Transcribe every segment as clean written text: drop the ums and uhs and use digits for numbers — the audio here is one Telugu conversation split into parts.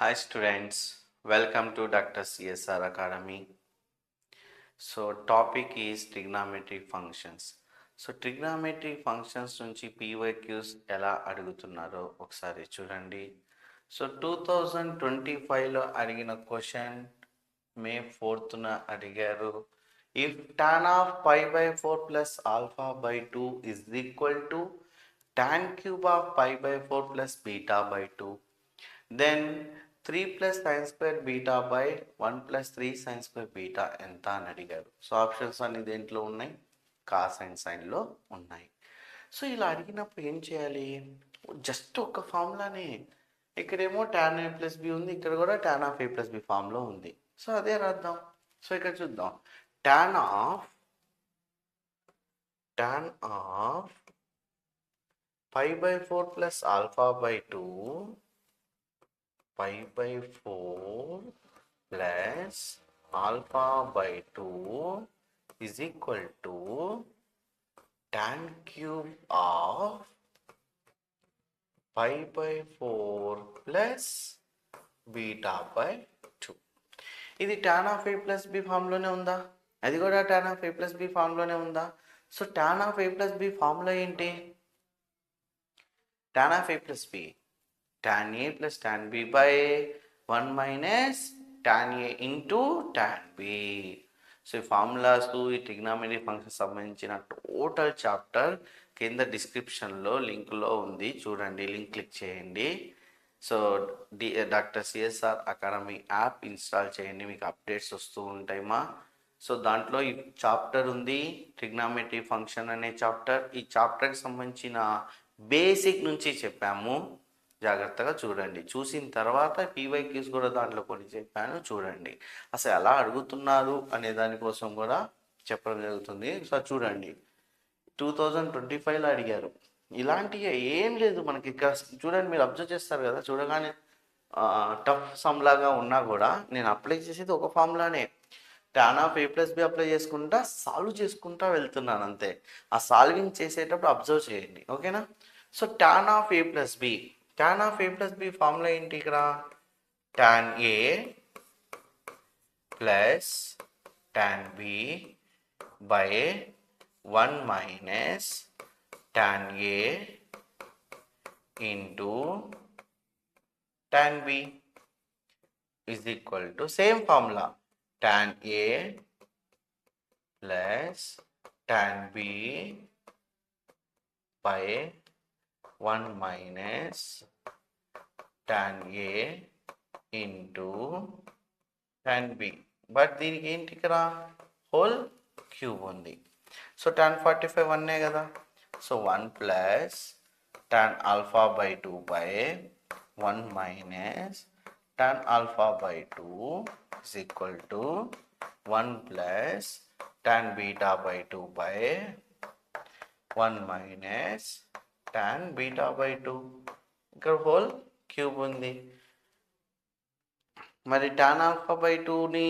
Hi students, welcome to Dr. CSR Academy. So topic is trigonometric functions. So trigonometric functions నుంచి పీవైక్యూస్ ఎలా అడుగుతున్నారో ఒకసారి చూడండి. సో 2025లో అడిగిన క్వశ్చన్ మే 4న అడిగారు. If tan of pi by 4 plus alpha by 2 is equal to tan cube of pi by 4 plus beta by 2, then 3 plus sine square beta by 1 plus 3 sine square beta ఎంత అని అడిగారు. సో ఆప్షన్స్ అన్ని దేంట్లో ఉన్నాయి? కాస్ అండ్ సైన్లో ఉన్నాయి. సో ఇలా అడిగినప్పుడు ఏం చేయాలి? జస్ట్ ఒక ఫార్ములానే. ఇక్కడేమో tan a ప్లస్ బి ఉంది, ఇక్కడ కూడా tan of a plus b ఫామ్లో ఉంది. సో అదే రాద్దాం. సో ఇక్కడ చూద్దాం. tan of pi by 4 plus alpha by 2 pi by 4 plus alpha by 2 is equal to tan cube of pi by 4 plus beta by 2. ఇది tan of a plus b ఫామ్లోనే ఉందా? అది కూడా tan of a plus b ఫామ్లోనే ఉందా? So tan of a plus b formula ఏంటి? tan of a plus b tan a plus tan b by 1 minus tan a into tan b. So ఈ ఫార్ములాస్, ఈ ట్రిగ్నామెట్రిక్ ఫంక్షన్ సంబంధించిన టోటల్ చాప్టర్ కింద డిస్క్రిప్షన్లో లింక్లో ఉంది, చూడండి, లింక్ క్లిక్ చేయండి. So doctor CSR academy app install చేయండి, మీకు అప్డేట్స్ వస్తూ ఉంటాయమ్మా. సో దాంట్లో ఈ చాప్టర్ ఉంది, ట్రిగ్నామెట్రిక్ ఫంక్షన్ అనే చాప్టర్. ఈ చాప్టర్కి సంబంధించిన బేసిక్ నుంచి చెప్పాము, జాగ్రత్తగా చూడండి. చూసిన తర్వాత పీవైక్యూస్ కూడా దాంట్లో కొన్ని చెప్పాను, చూడండి. అసలు ఎలా అడుగుతున్నారు అనే దానికోసం కూడా చెప్పడం జరుగుతుంది. సో చూడండి, 2025లో అడిగారు. ఇలాంటివి ఏం లేదు మనకి. ఇక్కడ చూడండి, మీరు అబ్జర్వ్ చేస్తారు కదా, చూడగానే టఫ్ సమ్ లాగా ఉన్నా కూడా నేను అప్లై చేసేది ఒక ఫార్ములానే. tan of a plus b apply చేసుకుంటా సాల్వ్ చేసుకుంటా వెళ్తున్నాను అంతే. ఆ సాల్వింగ్ చేసేటప్పుడు అబ్జర్వ్ చేయండి, ఓకేనా? So tan of a plus b, tan of a plus b formula ఏంటి? ఇక్కడ tan a plus tan b by 1 minus tan a into tan b is equal to same formula tan a plus tan b by 1 minus tan a into tan b. But దీనికి ఏంటి? ఇక్కడ హోల్ క్యూబ్ ఉంది. సో tan 45 1 కదా. So 1 plus tan alpha by 2 by 1 minus tan alpha by 2 is equal to 1 plus tan beta by 2 by 1 minus tan beta by 2. ఇక్కడ హోల్ క్యూబ్ ఉంది. మరి tan ఆల్ఫా బై 2ని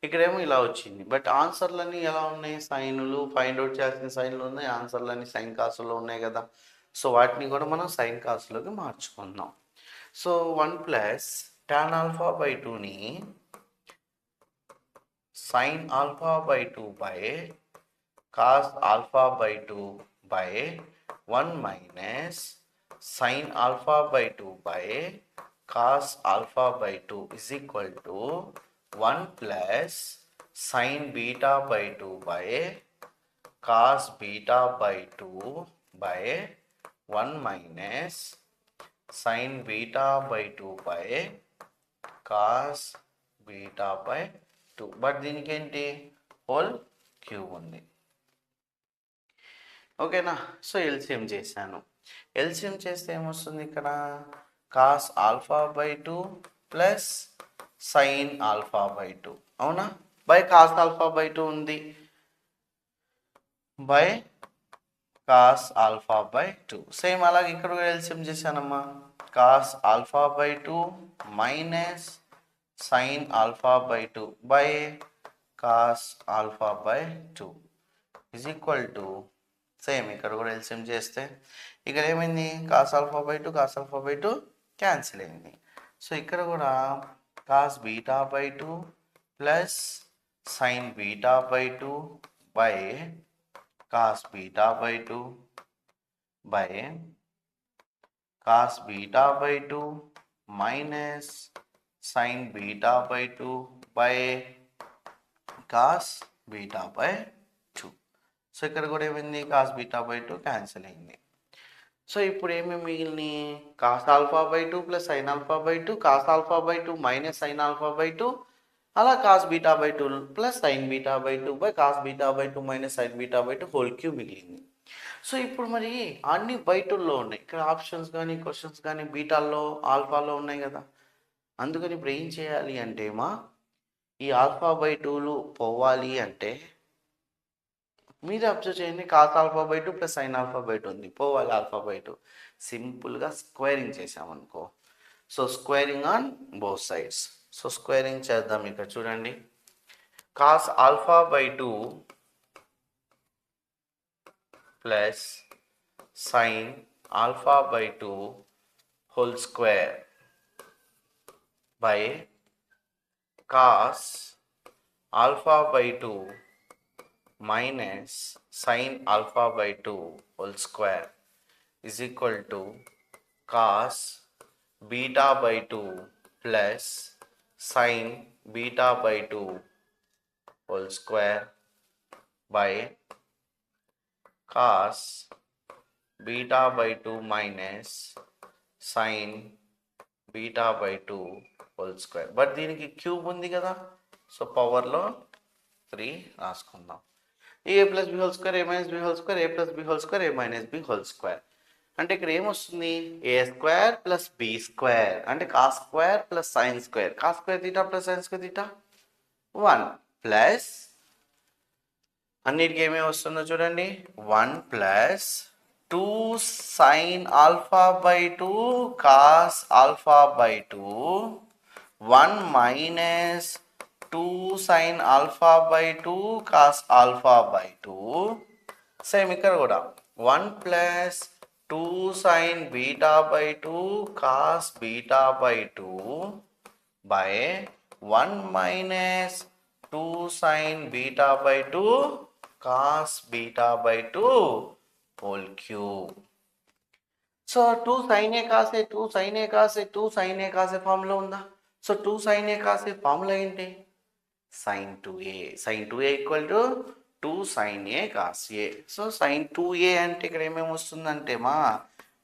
ఇక్కడేమో ఇలా వచ్చింది, బట్ ఆన్సర్లన్నీ ఎలా ఉన్నాయి? సైన్లు, ఫైండ్ అవుట్ చేయాల్సిన సైన్లు ఉన్నాయి, ఆన్సర్లన్నీ సైన్ కాసులో ఉన్నాయి కదా. సో వాటిని కూడా మనం సైన్ కాసులోకి మార్చుకుందాం. So 1 plus tan alpha by 2ని sine alpha by 2 by cos alpha by 2 by 1 minus sine alpha by 2 by cos alpha by 2 is equal to 1 plus sine beta by 2 by cos beta by 2 by 1 minus sine beta by 2 by cos beta by 2. But దీనికి ఏంటి? హోల్ క్యూబ్ ఉంది, ఓకేనా? సో ఎల్సిఎం చేశాను. ఎల్సిఎం చేస్తే ఏమొస్తుంది? ఇక్కడ cos alpha by 2 plus sine alpha by 2, అవునా? బై కాస్ ఆల్ఫా బై 2 ఉంది, by cos alpha by 2. Same అలాగే ఇక్కడ కూడా ఎల్సిఎం చేశానమ్మా. Cos alpha by 2 minus sine alpha by 2 by cos alpha by 2 is equal to same ఇక్కడ కూడా ఎల్సిఎం చేస్తే ఇక్కడ ఏమైంది? Cos alpha by 2 cos alpha by 2 cancel అయింది. సో ఇక్కడ కూడా cos beta by 2 plus sine beta by 2 by cos beta by 2 by cos beta by 2 minus sine beta by 2 by cos beta by 2. So ఇక్కడ కూడా ఏమైంది, కాస్ బీటా బై 2 క్యాన్సిల్ అయింది. సో ఇప్పుడు ఏమేమి మిగిలినాయి, cos alpha by 2 plus sine alpha by 2, cos alpha by 2 minus sine alpha by 2, అలా cos beta by 2 plus sine beta by 2 by cos beta by 2 minus sine beta by 2 whole cube మిగిలింది. సో ఇప్పుడు మరి అన్ని బయటల్లో ఉన్నాయి, ఇక్కడ ఆప్షన్స్ కానీ క్వశ్చన్స్ కానీ బీటాల్లో ఆల్ఫాలో ఉన్నాయి కదా. అందుకని ఇప్పుడు ఏం చేయాలి అంటే ఈ ఆల్ఫా బై 2లు పోవాలి అంటే మీరు అబ్జర్వ్ చేయండి, cos alpha by 2 plus sine alpha by 2 ఉంది, పోవాలి ఆల్ఫా బై 2. సింపుల్గా స్క్వేరింగ్ చేసామనుకో. So squaring on both sides. So squaring చేద్దాం. ఇక్కడ చూడండి, cos alpha by 2 plus sine alpha by 2 whole square by cos alpha by 2 minus sin alpha by 2 whole square is equal to cos beta by 2 plus sin beta by 2 whole square by cos beta by 2 minus sin beta by 2 whole square. But దీనికి క్యూబ్ ఉంది కదా, సో పవర్లో 3 రాసుకుందాం. A plus B whole square a minus B whole square a plus B whole square a minus B whole square అంటే ఇక్కడ ఏమొస్తుంది, a square plus b square అంటే cos square plus sine square, cos square theta plus sine square theta 1 plus అన్నిటికీ ఏమేమి వస్తుందో చూడండి, 1 plus 2 sine alpha by 2 cos alpha by 2 1 minus 2 sin alpha by 2 cos alpha by 2. Same ఇక్కడ కూడా 1 plus 2 sin beta by 2 cos beta by 2 by 1 minus 2 sin beta by 2 cos beta by 2 whole cube. So 2 sin a cos a 2 sin a cos a 2 sin a cos a formula ఉందా. So 2 sin a cos a formula ఏంటి, sin 2a. sin 2a equal to 2 sin a cos a. So sin 2a అంటే ఇక్కడ ఏమేమి వస్తుందంటే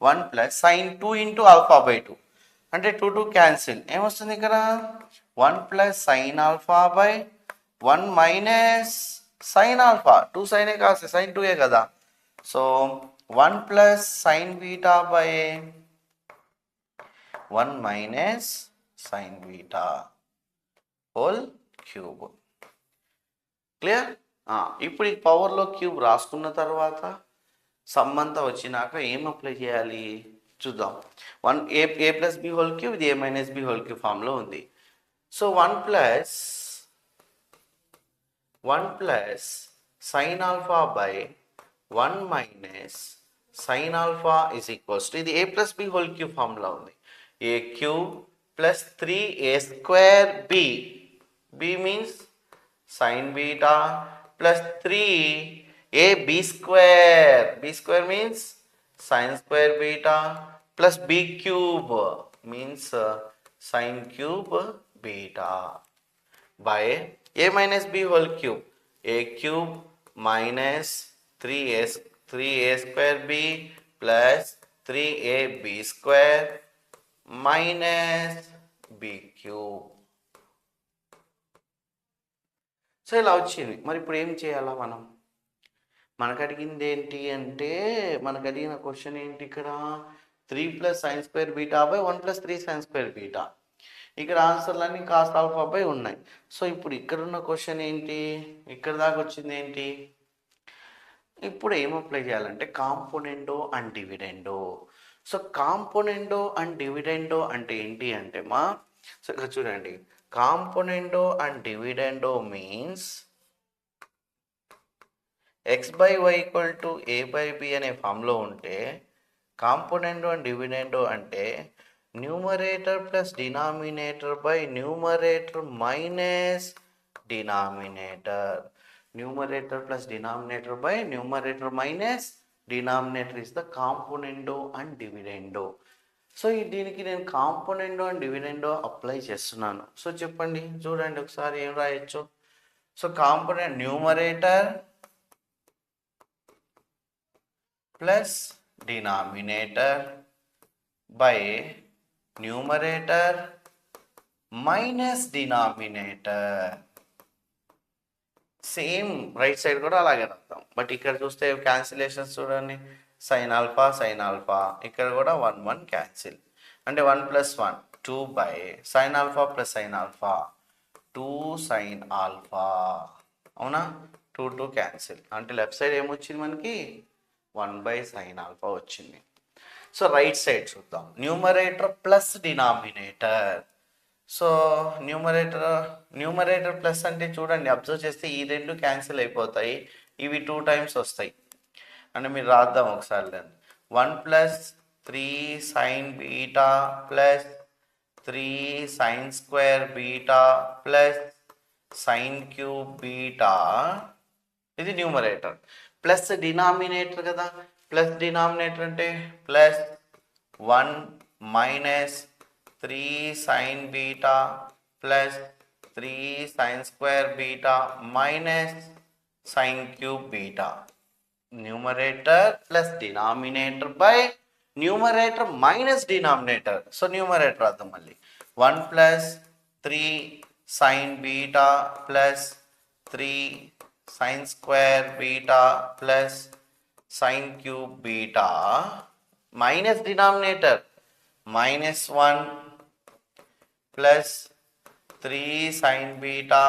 1 plus sin 2 into alpha by 2 అంటే 2 2 క్యాన్సిల్, ఏమొస్తుంది ఇక్కడ 1 plus sin alpha by 1 minus sin alpha 2 sin a cos a sin 2a కదా. So 1 plus sin beta by 1 minus sin beta whole cube. Clear. ఇప్పుడు ఈ పవర్లో క్యూబ్ రాసుకున్న తర్వాత సమ్మంతా వచ్చినాక ఏం అప్లై చేయాలి చూద్దాం. 1 A plus B whole cube, ఇది A minus B whole cube ఫామ్లో ఉంది. సో 1 plus sine alpha by 1 minus sine alpha is equals to, ఇది A plus B whole cube ఫామ్లో ఉంది, A cube plus 3a square B, b means sin beta plus 3ab square. b square means sin square beta plus b cube means sin cube beta by a minus b whole cube. a cube minus 3a square b plus 3ab square minus b cube. So ఇలా వచ్చింది. మరి ఇప్పుడు ఏం చేయాలా మనం, మనకు అడిగింది ఏంటి అంటే, మనకు అడిగిన క్వశ్చన్ ఏంటి ఇక్కడ 3 plus sine square beta by 1 plus 3 sine square beta. ఇక్కడ ఆన్సర్లన్నీ కాస్ ఆల్ఫా బై ఉన్నాయి. సో ఇప్పుడు ఇక్కడ ఉన్న క్వశ్చన్ ఏంటి, ఇక్కడ దాకా వచ్చింది ఏంటి, ఇప్పుడు ఏం అప్లై చేయాలంటే componendo and dividendo. So componendo and dividendo అంటే ఏంటి అంటే సో ఇక్కడ చూడండి, componendo and dividendo means x by y equal to a by b అనే ఫామ్లో ఉంటే, కాంపోనెండో అండ్ డివిడెండో అంటే numerator plus denominator by numerator minus denominator. Numerator plus denominator by numerator minus denominator is the componendo and dividendo. So దీనికి నేను కాంపోనెండో అండ్ డివిడెండో అప్లై చేస్తున్నాను. సో చెప్పండి, చూడండి ఒకసారి ఏం రాయొచ్చు. So component numerator plus denominator by numerator minus denominator. Same right side కూడా అలాగే రాద్దాం. బట్ ఇక్కడ చూస్తే క్యాన్సిలేషన్స్ చూడండి, సైన్ ఆల్ఫా సైన్ ఆల్ఫా, ఇక్కడ కూడా 1 1 క్యాన్సిల్. అంటే 1 + 1 2 by sine alpha plus sine alpha 2 sine alpha. అవునా, 2 2 క్యాన్సిల్. అంటే లెఫ్ట్ సైడ్ ఏమొచ్చింది మనకి 1 బై సైన్ ఆల్ఫా వచ్చింది. సో రైట్ సైడ్ చూద్దాం, numerator plus denominator. So numerator plus అంటే చూడండి, అబ్జర్వ్ చేస్తే ఈ రెండు క్యాన్సిల్ అయిపోతాయి, ఇవి 2 టైమ్స్ వస్తాయి. అంటే మీరు రాద్దాం ఒకసారి. 1 + 3 sine beta plus 3 sine square beta plus sine cube beta, ఇది న్యూమరేటర్. ప్లస్ డినామినేటర్ కదా, ప్లస్ డినామినేటర్ అంటే plus 1 minus 3 sine beta plus 3 sine square beta minus sine cube beta. Numerator plus denominator by numerator minus denominator. So numerator రాద్దాం మళ్ళీ, 1 + 3 sine beta plus 3 sine square beta plus sine cube beta minus denominator -1 plus 3 sine beta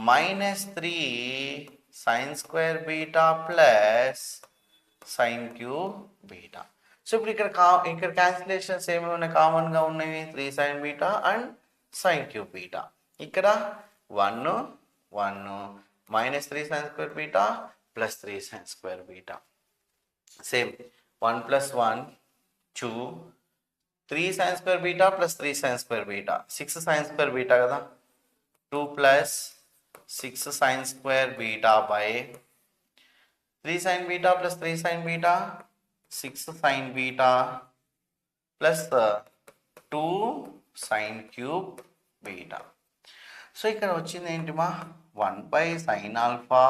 minus 3 sine square beta plus sine cube beta. So ఇప్పుడు ఇక్కడ క్యాన్సిలేషన్స్ ఏమైనా కామన్గా ఉన్నాయి, 3 sine beta and sine cube beta. ఇక్కడ 1 1 minus 3 sine square beta plus 3 sine square beta. Same 1 + 1 2 3 sine square beta plus 3 sine square beta 6 sine square beta కదా, 2 + 6 sine square beta by 3 sine beta plus 3 sine beta 6 sign beta plus 2 sine cube beta. So ఇక్కడ వచ్చింది ఏంటిమా, 1 by sine alpha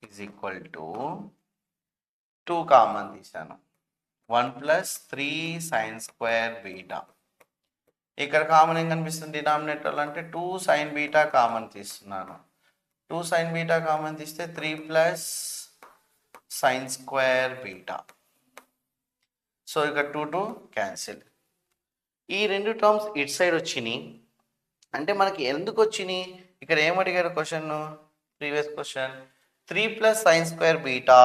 is equal to 2 common తీసాను, 1 + 3 సైన్ స్క్వేర్ బీటా. ఇక్కడ కామన్ ఏం కనిపిస్తుంది డినామినేటర్లో అంటే 2 సైన్ బీటా కామన్ తీస్తున్నాను, 2 సైన్ బీటా కామన్ తీస్తే 3 + సైన్ స్క్వేర్ బీటా. సో ఇక్కడ 2 2 క్యాన్సిల్. ఈ రెండు టర్మ్స్ ఇట్ సైడ్ వచ్చినాయి. అంటే మనకి ఎందుకు వచ్చినాయి, ఇక్కడ ఏమడిగారు question, previous question 3 + sine square beta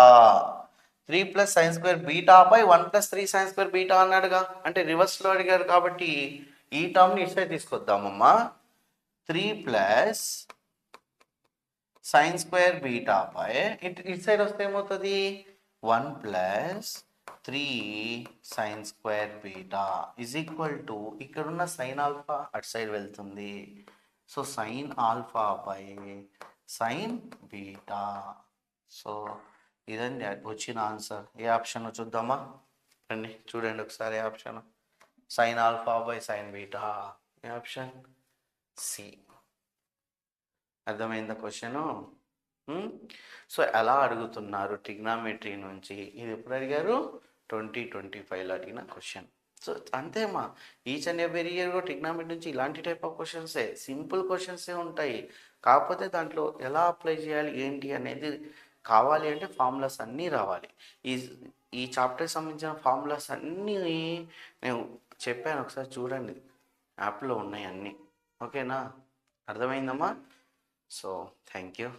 3 + sine square beta by 1 + 3 sine square beta అన్నాడుగా. అంటే రివర్స్లో అడిగారు కాబట్టి ఈ టర్మ్ని ఇటు సైడ్ తీసుకొద్దామమ్మా. 3 + సైన్ స్క్వేర్ బీటా బై ఇటు సైడ్ వస్తే ఏమవుతుంది 1 + 3 sine square beta is equal to ఇక్కడున్న సైన్ ఆల్ఫా అటు సైడ్ వెళ్తుంది. So sine alpha by sine beta. So ఇదండి వచ్చిన ఆన్సర్. ఏ ఆప్షన్ చూద్దామా, రండి చూడండి ఒకసారి. A option, sine alpha by sine beta. A option, C. అర్థమైందా క్వశ్చను? సో ఎలా అడుగుతున్నారు ట్రిగ్నామెట్రీ నుంచి, ఇది ఎప్పుడు అడిగారు 2025లో అడిగిన క్వశ్చన్. సో అంతేమా, each and every year trigonometry నుంచి ఇలాంటి టైప్ ఆఫ్ క్వశ్చన్సే, సింపుల్ క్వశ్చన్సే ఉంటాయి. కాకపోతే దాంట్లో ఎలా అప్లై చేయాలి ఏంటి అనేది కావాలి అంటే ఫార్ములాస్ అన్నీ రావాలి. ఈ చాప్టర్కి సంబంధించిన ఫార్ములాస్ అన్నీ నేను చెప్పాను, ఒకసారి చూడండి, యాప్లో ఉన్నాయి అన్నీ. ఓకేనా, అర్థమైందమ్మా? So thank you.